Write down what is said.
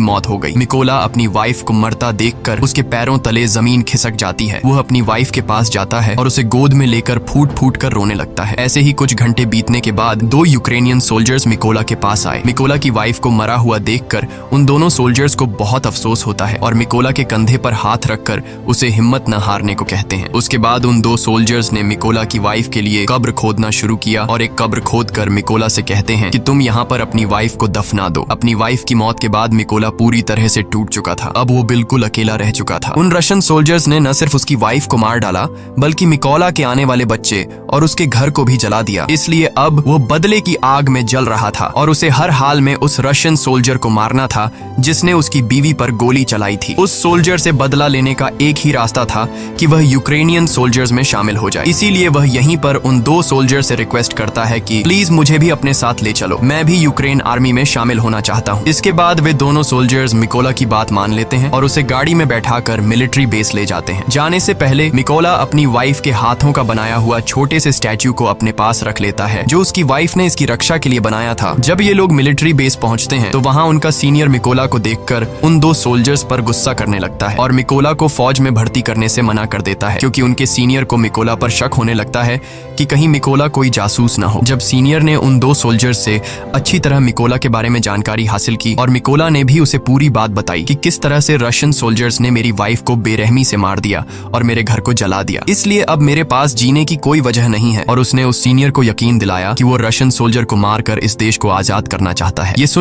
मौत हो गई। मिकोला अपनी वाइफ को मरता देखकर उसके पैरों तले जमीन खिसक जाती है। वह अपनी वाइफ के पास जाता है और उसे गोद में लेकर फूट फूट कर रोने लगता है। ऐसे ही कुछ घंटे बीतने के बाद 2 यूक्रेनियन सोल्जर्स मिकोला के पास आए। मिकोला की वाइफ को मरा हुआ देखकर उन दोनों सोल्जर्स को बहुत अफसोस होता है और मिकोला के कंधे पर हाथ रखकर उसे हिम्मत न हारने को कहते हैं। उसके बाद उन 2 सोल्जर्स ने मिकोला की वाइफ के लिए कब्र खोदना शुरू किया और एक कब्र खोदकर मिकोला से कहते हैं कि तुम यहाँ पर अपनी वाइफ को दफना दो। अपनी वाइफ की मौत के बाद मिकोला पूरी तरह से टूट चुका था। अब वो बिल्कुल अकेला रह चुका था। उन रशियन सोल्जर्स ने न सिर्फ उसकी वाइफ को मार डाला बल्कि मिकोला के आने वाले बच्चे और उसके घर को भी जला दिया। इसलिए अब वो बदले की आग में जल रहा था और उसे हर हाल में उस रशियन सोल्जर को मारना था जिसने उसकी बीवी पर गोली चलाई थी। उस सोल्जर से बदला लेने का एक ही रास्ता था कि वह यूक्रेनियन सोल्जर्स में शामिल हो जाए। इसीलिए वह यहीं पर उन 2 सोल्जर से रिक्वेस्ट करता है कि प्लीज मुझे भी अपने साथ ले चलो, मैं भी यूक्रेन आर्मी में शामिल होना चाहता हूँ। इसके बाद वे दोनों सोल्जर्स मिकोला की बात मान लेते हैं और उसे गाड़ी में बैठाकर मिलिट्री बेस ले जाते हैं। जाने से पहले मिकोला अपनी वाइफ के हाथों का बनाया हुआ छोटे से स्टैच्यू को अपने पास रख लेता है जो उसकी वाइफ ने इसकी रक्षा के लिए बनाया था। जब ये लोग मिलिट्री बेस पहुंचते हैं तो वहां उनका सीनियर मिकोला को देखकर उन 2 सोल्जर्स पर गुस्सा करने लगता है और मिकोला को फौज में भर्ती करने से मना कर देता है क्योंकि उनके सीनियर को मिकोला पर शक होने लगता है कि कहीं मिकोला कोई जासूस न हो। जब सीनियर ने उन 2 सोल्जर्स से अच्छी तरह मिकोला के बारे में जानकारी हासिल की और मिकोला ने भी उसे पूरी बात बताई कि किस तरह से रशियन सोल्जर्स ने मेरी वाइफ को बेरहमी से मार दिया और मेरे घर को जला दिया, इसलिए अब मेरे पास जीने की कोई वजह नहीं है। और उसने उस सीनियर को यकीन दिलाया कि वो रशियन सोल्जर को मारकर इस देश को आजाद करना चाहता है। ये